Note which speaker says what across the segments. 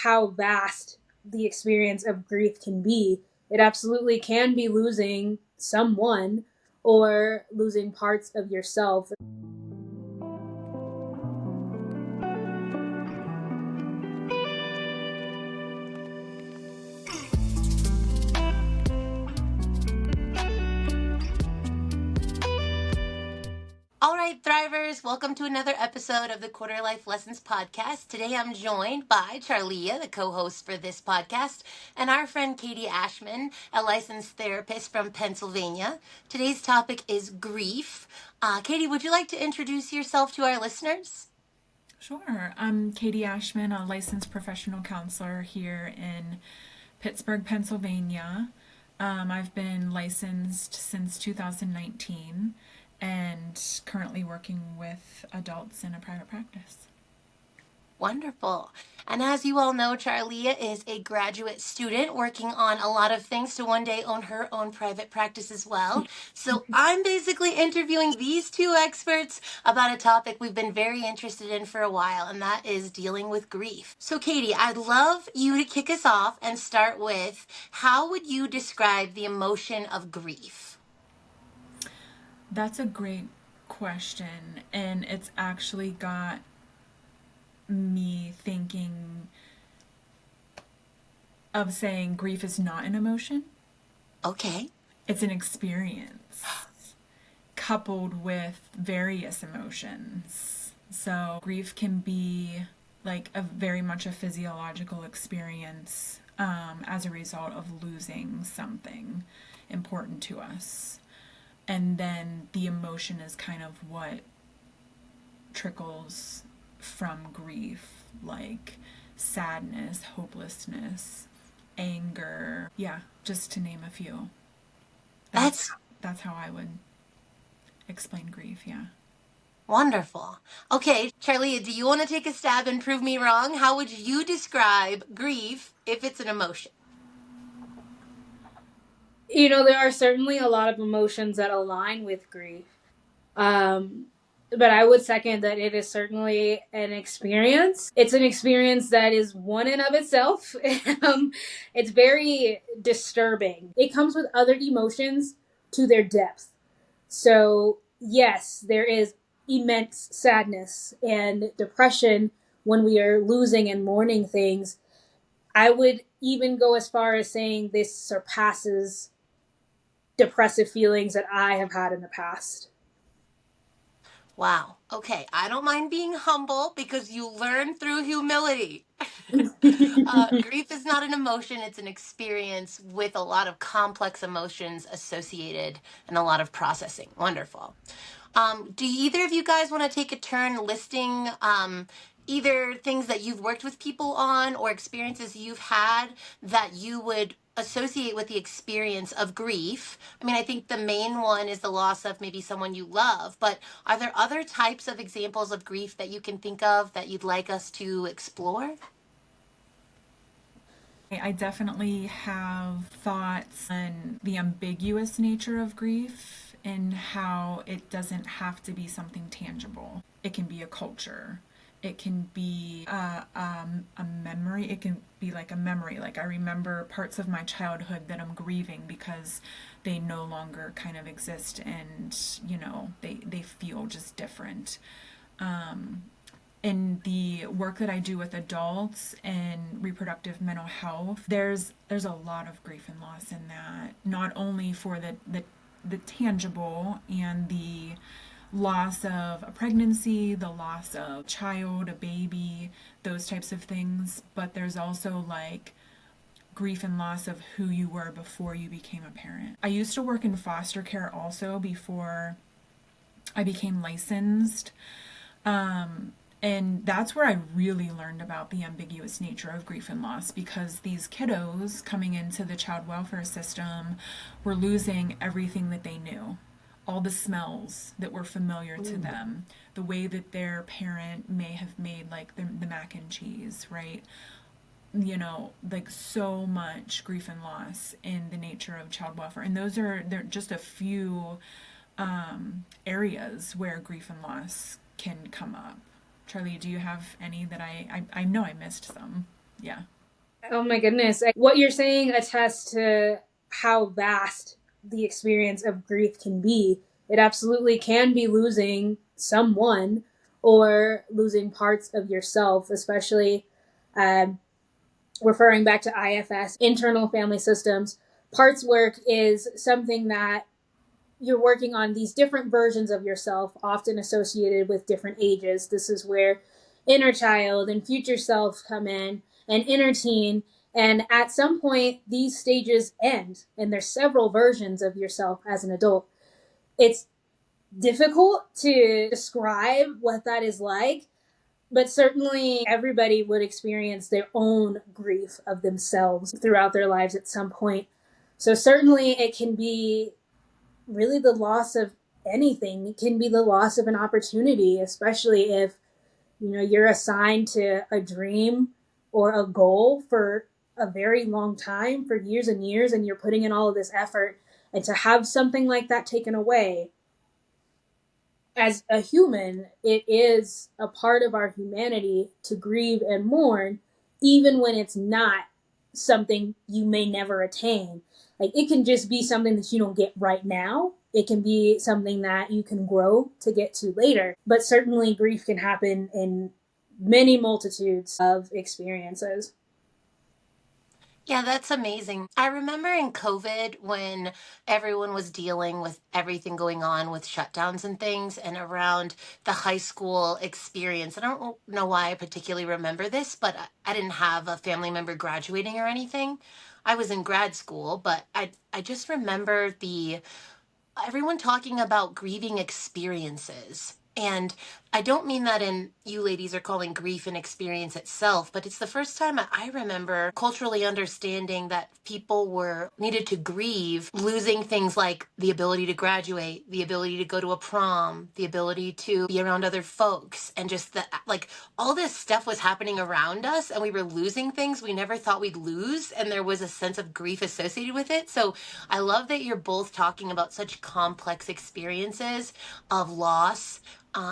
Speaker 1: how vast the experience of grief can be. It absolutely can be losing someone or losing parts of yourself.
Speaker 2: All right, Thrivers, welcome to another episode of the Quarter Life Lessons podcast. Today I'm joined by CharLea, the co-host for this podcast, and our friend Katie Ashman, a licensed therapist from Pennsylvania. Today's topic is grief. Katie, would you like to introduce yourself to our listeners?
Speaker 3: Sure. I'm Katie Ashman, a licensed professional counselor here in Pittsburgh, Pennsylvania. I've been licensed since 2019 and currently working with adults in a private practice.
Speaker 2: Wonderful. And as you all know, CharLea is a graduate student working on a lot of things to one day own her own private practice as well. So I'm basically interviewing these two experts about a topic we've been very interested in for a while, and that is dealing with grief. So Katie, I'd love you to kick us off and start with, how would you describe the emotion of grief?
Speaker 3: That's a great question, and it's actually got me thinking of saying grief is not an emotion.
Speaker 2: Okay.
Speaker 3: It's an experience coupled with various emotions. So grief can be like a very much a physiological experience as a result of losing something important to us. And then the emotion is kind of what trickles from grief, like sadness, hopelessness, anger. Yeah, just to name a few. That's how I would explain grief, yeah.
Speaker 2: Wonderful. Okay, CharLea, do you want to take a stab and prove me wrong? How would you describe grief if it's an emotion?
Speaker 1: You know, there are certainly a lot of emotions that align with grief. But I would second that it is certainly an experience. It's an experience that is one in of itself. It's very disturbing. It comes with other emotions to their depth. So, yes, there is immense sadness and depression when we are losing and mourning things. I would even go as far as saying this surpasses depressive feelings that I have had in the past.
Speaker 2: Wow. Okay. I don't mind being humble because you learn through humility. Grief is not an emotion, it's an experience with a lot of complex emotions associated and a lot of processing. Wonderful. Do either of you guys want to take a turn listing either things that you've worked with people on or experiences you've had that you would associate with the experience of grief? I mean, I think the main one is the loss of maybe someone you love, but are there other types of examples of grief that you can think of that you'd like us to explore?
Speaker 3: I definitely have thoughts on the ambiguous nature of grief and how it doesn't have to be something tangible. It can be a culture. It can be a memory. It can be like a memory. Like I remember parts of my childhood that I'm grieving because they no longer kind of exist and, you know, they feel just different. In the work that I do with adults and reproductive mental health, there's a lot of grief and loss in that. Not only for the tangible and the loss of a pregnancy, the loss of a child, a baby, those types of things, but there's also like grief and loss of who you were before you became a parent. I used to work in foster care also before I became licensed. And that's where I really learned about the ambiguous nature of grief and loss, because these kiddos coming into the child welfare system were losing everything that they knew. All the smells that were familiar to them, the way that their parent may have made like the mac and cheese, right? You know, like so much grief and loss in the nature of child welfare. And they're just a few areas where grief and loss can come up. CharLea, do you have any that I know I missed some? Yeah.
Speaker 1: Oh my goodness. What you're saying attests to how vast the experience of grief can be. It absolutely can be losing someone or losing parts of yourself, especially um, referring back to IFS, internal family systems. Parts work is something that you're working on these different versions of yourself, often associated with different ages. This is where inner child and future self come in, and inner teen. And at some point, these stages end, and there's several versions of yourself as an adult. It's difficult to describe what that is like, but certainly everybody would experience their own grief of themselves throughout their lives at some point. So certainly it can be really the loss of anything. It can be the loss of an opportunity, especially if you're assigned to a dream or a goal for a very long time, for years and years, and you're putting in all of this effort, and to have something like that taken away. As a human, it is a part of our humanity to grieve and mourn, even when it's not something you may never attain. Like, it can just be something that you don't get right now. It can be something that you can grow to get to later. But certainly, grief can happen in many multitudes of experiences.
Speaker 2: Yeah, that's amazing. I remember in COVID when everyone was dealing with everything going on with shutdowns and things, and around the high school experience. I don't know why I particularly remember this, but I didn't have a family member graduating or anything. I was in grad school, but I just remember the everyone talking about grieving experiences. And I don't mean that in you ladies are calling grief an experience itself, but it's the first time I remember culturally understanding that people were needed to grieve losing things like the ability to graduate, the ability to go to a prom, the ability to be around other folks, and just that, like, all this stuff was happening around us and we were losing things we never thought we'd lose, and there was a sense of grief associated with it. So I love that you're both talking about such complex experiences of loss,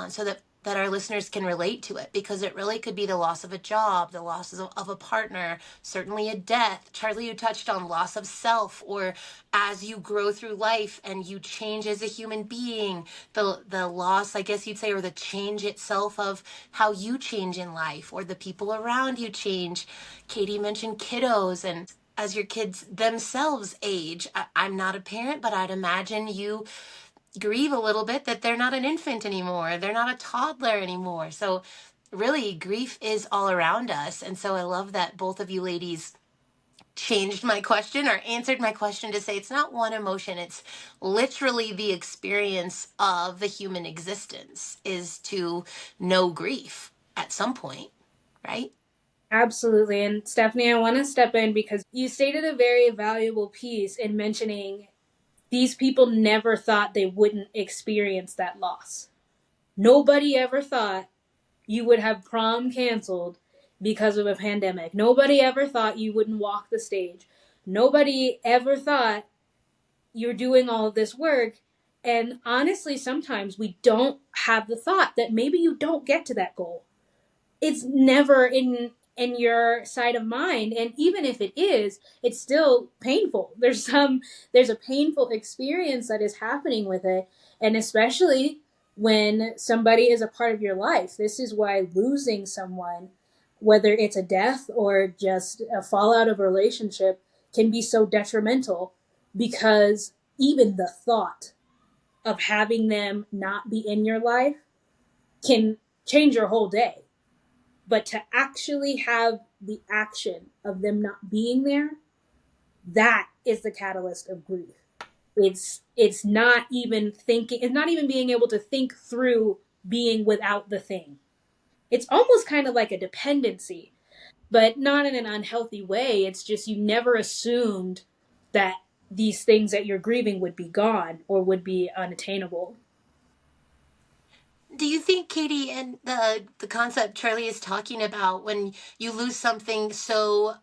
Speaker 2: so that our listeners can relate to it, because it really could be the loss of a job, the loss of a partner, certainly a death. CharLea, you touched on loss of self, or as you grow through life and you change as a human being, the loss, I guess you'd say, or the change itself of how you change in life, or the people around you change. Katie mentioned kiddos, and as your kids themselves age. I'm not a parent, but I'd imagine you grieve a little bit that they're not an infant anymore. They're not a toddler anymore. So, really, grief is all around us. And so, I love that both of you ladies changed my question or answered my question to say it's not one emotion, it's literally the experience of the human existence is to know grief at some point, right?
Speaker 1: Absolutely. And Stephanie, I want to step in because you stated a very valuable piece in mentioning these people never thought they wouldn't experience that loss. Nobody ever thought you would have prom canceled because of a pandemic. Nobody ever thought you wouldn't walk the stage. Nobody ever thought you're doing all of this work. And honestly, sometimes we don't have the thought that maybe you don't get to that goal. It's never in your side of mind, and even if it is, it's still painful. There's a painful experience that is happening with it, and especially when somebody is a part of your life. This is why losing someone, whether it's a death or just a fallout of a relationship, can be so detrimental, because even the thought of having them not be in your life can change your whole day. But to actually have the action of them not being there, that is the catalyst of grief. It's not even thinking, it's not even being able to think through being without the thing. It's almost kind of like a dependency, but not in an unhealthy way. It's just you never assumed that these things that you're grieving would be gone or would be unattainable.
Speaker 2: Do you think, Katie, and the concept CharLea is talking about, when you lose something so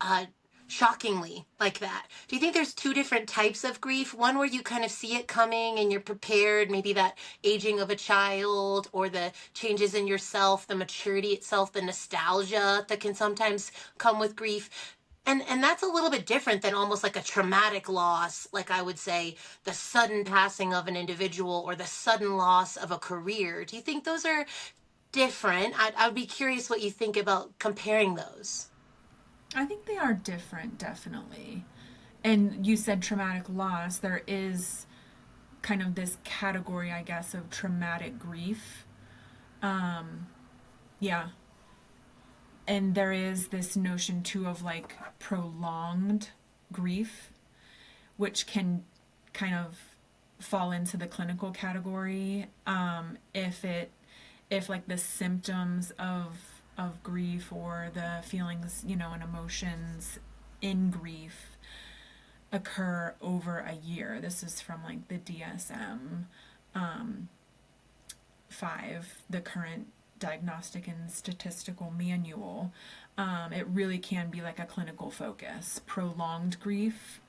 Speaker 2: shockingly like that, do you think there's two different types of grief? One where you kind of see it coming and you're prepared, maybe that aging of a child, or the changes in yourself, the maturity itself, the nostalgia that can sometimes come with grief. And that's a little bit different than almost like a traumatic loss, like I would say the sudden passing of an individual or the sudden loss of a career. Do you think those are different? I'd be curious what you think about comparing those.
Speaker 3: I think they are different, definitely. And you said traumatic loss. There is kind of this category, I guess, of traumatic grief. Yeah. And there is this notion too of like prolonged grief, which can kind of fall into the clinical category. If like the symptoms of grief or the feelings, and emotions in grief occur over a year. This is from like the DSM 5, the current diagnostic and statistical manual. It really can be like a clinical focus. Prolonged grief,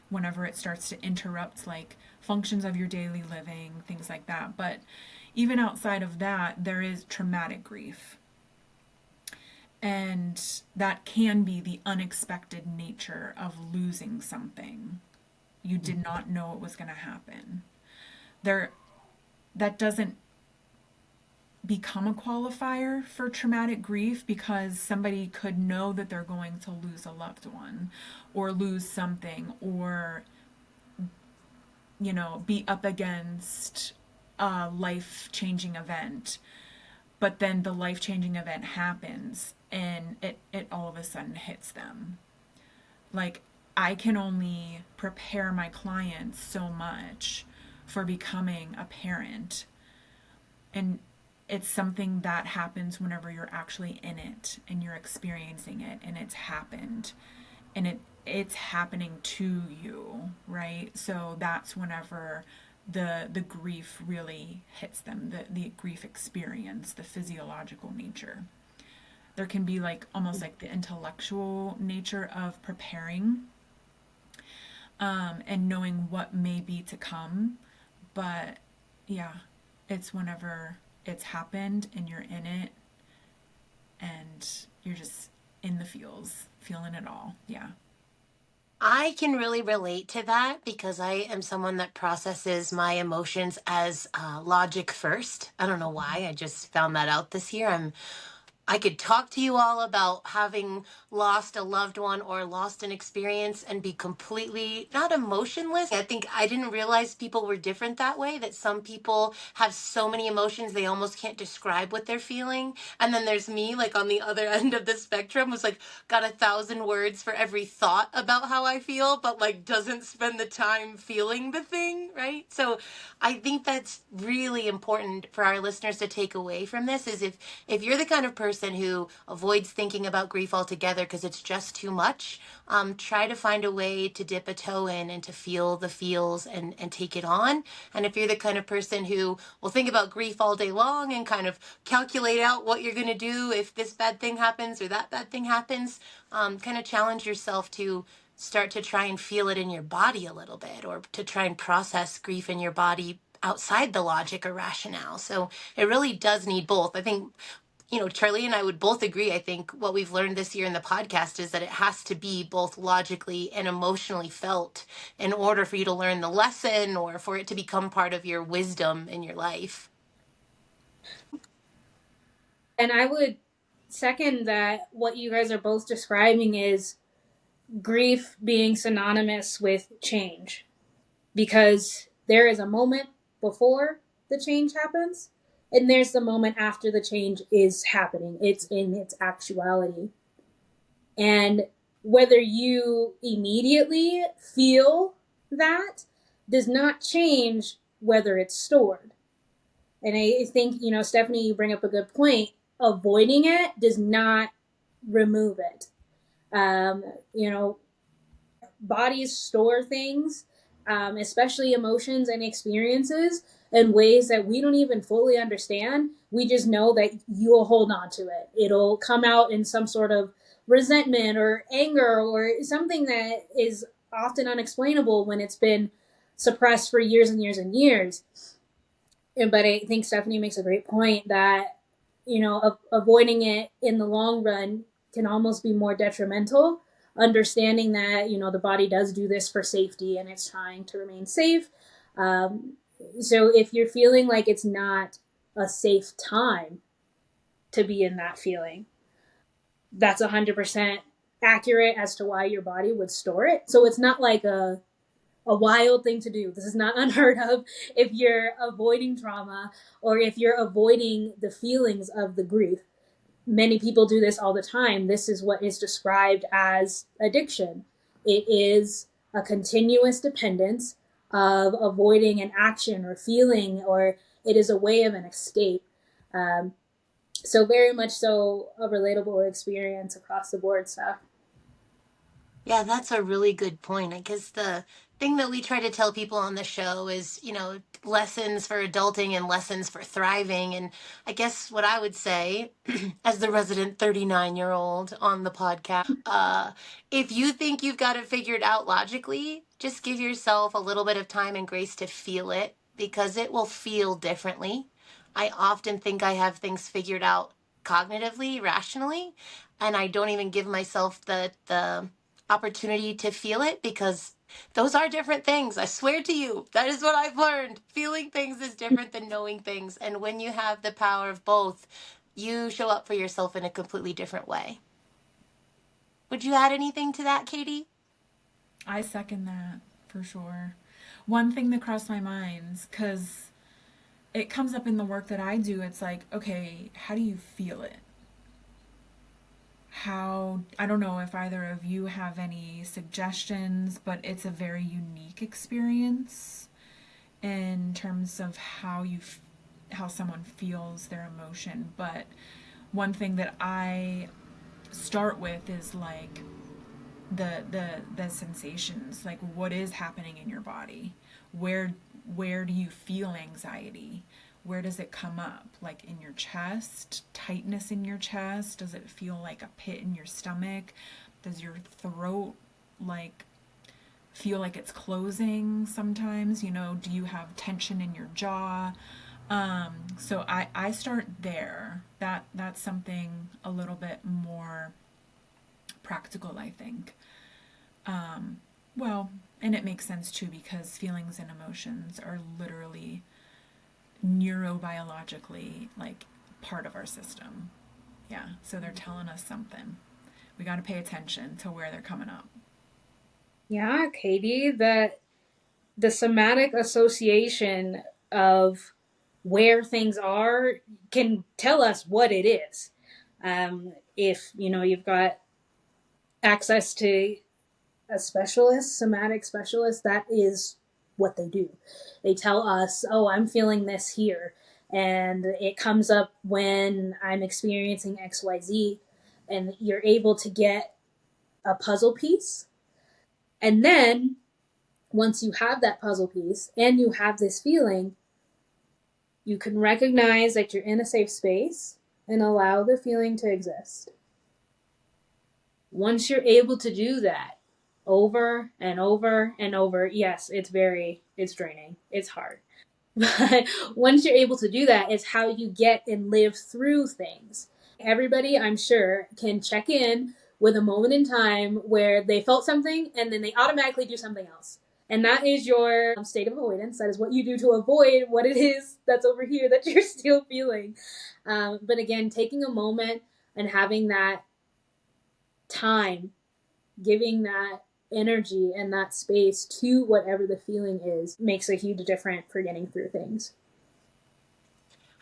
Speaker 3: whenever it starts to interrupt like functions of your daily living, things like that. But even outside of that, there is traumatic grief. And that can be the unexpected nature of losing something. You did not know it was going to happen. There, that doesn't become a qualifier for traumatic grief because somebody could know that they're going to lose a loved one or lose something or be up against a life-changing event, but then the life-changing event happens and it all of a sudden hits them. Like, I can only prepare my clients so much for becoming a parent, and it's something that happens whenever you're actually in it and you're experiencing it and it's happened and it's happening to you, right? So that's whenever the grief really hits them, the grief experience, the physiological nature. There can be like almost like the intellectual nature of preparing, and knowing what may be to come. But yeah, it's whenever it's happened and you're in it and you're just in the feels, feeling it all. Yeah.
Speaker 2: I can really relate to that because I am someone that processes my emotions as logic first. I don't know why. I just found that out this year. I could talk to you all about having lost a loved one or lost an experience and be completely not emotionless. I think I didn't realize people were different that way, that some people have so many emotions they almost can't describe what they're feeling. And then there's me, like on the other end of the spectrum, was like got 1,000 words for every thought about how I feel, but like doesn't spend the time feeling the thing, right? So I think that's really important for our listeners to take away from this is if you're the kind of person who avoids thinking about grief altogether because it's just too much, try to find a way to dip a toe in and to feel the feels and take it on. And if you're the kind of person who will think about grief all day long and kind of calculate out what you're going to do if this bad thing happens or that bad thing happens, kind of challenge yourself to start to try and feel it in your body a little bit or to try and process grief in your body outside the logic or rationale. So it really does need both. I think, CharLea and I would both agree. I think what we've learned this year in the podcast is that it has to be both logically and emotionally felt in order for you to learn the lesson or for it to become part of your wisdom in your life.
Speaker 1: And I would second that what you guys are both describing is grief being synonymous with change, because there is a moment before the change happens and there's the moment after the change is happening. It's in its actuality. And whether you immediately feel that does not change whether it's stored. And I think, Stephanie, you bring up a good point. Avoiding it does not remove it. Um, you know, bodies store things, especially emotions and experiences, in ways that we don't even fully understand. We just know that you'll hold on to it. It'll come out in some sort of resentment or anger or something that is often unexplainable when it's been suppressed for years and years and years. But I think Stephanie makes a great point that, avoiding it in the long run can almost be more detrimental, understanding that, the body does do this for safety and it's trying to remain safe. Um, so if you're feeling like it's not a safe time to be in that feeling, that's 100% accurate as to why your body would store it. So it's not like a wild thing to do. This is not unheard of if you're avoiding trauma or if you're avoiding the feelings of the grief. Many people do this all the time. This is what is described as addiction. It is a continuous dependence of avoiding an action or feeling, or it is a way of an escape. Um, so, very much so a relatable experience across the board stuff.
Speaker 2: Yeah, that's a really good point. I guess the thing that we try to tell people on the show is, lessons for adulting and lessons for thriving. And I guess what I would say, as the resident 39-year-old on the podcast, if you think you've got it figured out logically, just give yourself a little bit of time and grace to feel it because it will feel differently. I often think I have things figured out cognitively, rationally, and I don't even give myself the opportunity to feel it because those are different things. I swear to you, that is what I've learned. Feeling things is different than knowing things. And when you have the power of both, you show up for yourself in a completely different way. Would you add anything to that, Katie?
Speaker 3: I second that for sure. One thing that crossed my mind, because it comes up in the work that I do, it's like, okay, how do you feel it? I don't know if either of you have any suggestions, but it's a very unique experience in terms of how someone feels their emotion. But one thing that I start with is like the sensations, like what is happening in your body, where where do you feel anxiety, where does it come up, like in your chest, tightness in your chest, does it feel like a pit in your stomach, does your throat like feel like it's closing sometimes, do you have tension in your jaw. So I start there. That's something a little bit more practical, I think. Well, and it makes sense too because feelings and emotions are literally neurobiologically like part of our system. Yeah, so they're telling us something. We got to pay attention to where they're coming up.
Speaker 1: Yeah, Katie, the somatic association of where things are can tell us what it is. If you've got access to a specialist, somatic specialist, that is what they do. They tell us, oh, I'm feeling this here. And it comes up when I'm experiencing XYZ. And you're able to get a puzzle piece. And then once you have that puzzle piece and you have this feeling, you can recognize that you're in a safe space and allow the feeling to exist. Once you're able to do that over and over and over, yes, it's draining. It's hard. But once you're able to do that, it's how you get and live through things. Everybody, I'm sure, can check in with a moment in time where they felt something and then they automatically do something else. And that is your state of avoidance. That is what you do to avoid what it is that's over here that you're still feeling. But again, taking a moment and having that time, giving that energy and that space to whatever the feeling is, makes a huge difference for getting through things.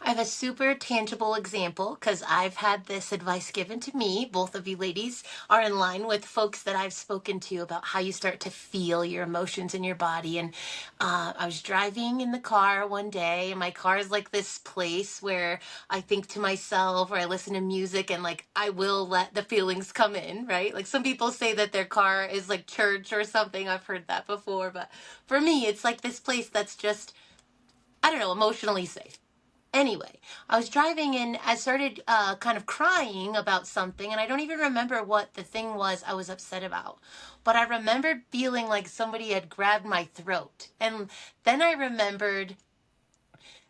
Speaker 2: I have a super tangible example because I've had this advice given to me. Both of you ladies are in line with folks that I've spoken to about how you start to feel your emotions in your body. And I was driving in the car one day, and my car is like this place where I think to myself or I listen to music and like I will let the feelings come in, right? Like some people say that their car is like church or something. I've heard that before. But for me, it's like this place that's just, I don't know, emotionally safe. Anyway, I was driving and I started kind of crying about something, and I don't even remember what the thing was I was upset about. But I remembered feeling like somebody had grabbed my throat. And then I remembered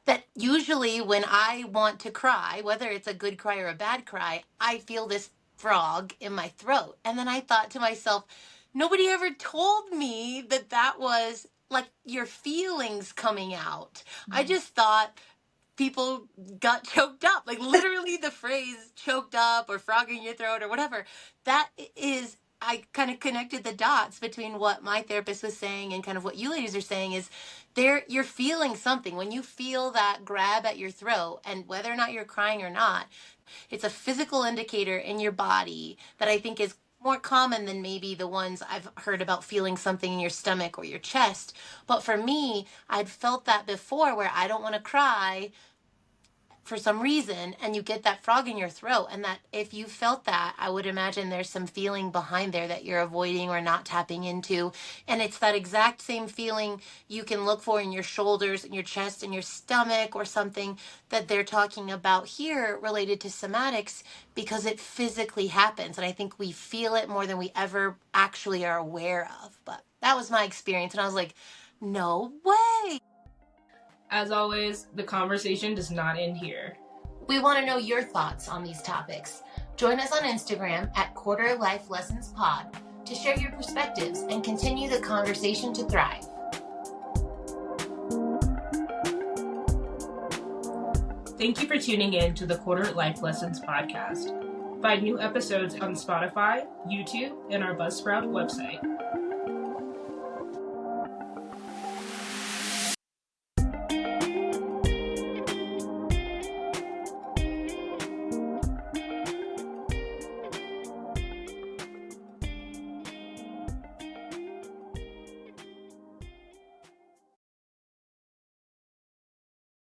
Speaker 2: that usually when I want to cry, whether it's a good cry or a bad cry, I feel this frog in my throat. And then I thought to myself, nobody ever told me that that was like your feelings coming out. I just thought people got choked up, like literally the phrase choked up or frog in your throat or whatever. That is, I kind of connected the dots between what my therapist was saying and kind of what you ladies are saying is there, you're feeling something when you feel that grab at your throat, and whether or not you're crying or not, it's a physical indicator in your body that I think is more common than maybe the ones I've heard about feeling something in your stomach or your chest. But for me, I'd felt that before where I don't want to cry for some reason, and you get that frog in your throat. And that if you felt that, I would imagine there's some feeling behind there that you're avoiding or not tapping into. And it's that exact same feeling you can look for in your shoulders and your chest and your stomach or something that they're talking about here related to somatics, because it physically happens. And I think we feel it more than we ever actually are aware of. But that was my experience, and I was like, no way.
Speaker 4: As always, the conversation does not end here.
Speaker 2: We want to know your thoughts on these topics. Join us on Instagram at Quarter Life Lessons Pod to share your perspectives and continue the conversation to thrive.
Speaker 4: Thank you for tuning in to the Quarter Life Lessons podcast. Find new episodes on Spotify, YouTube, and our Buzzsprout website.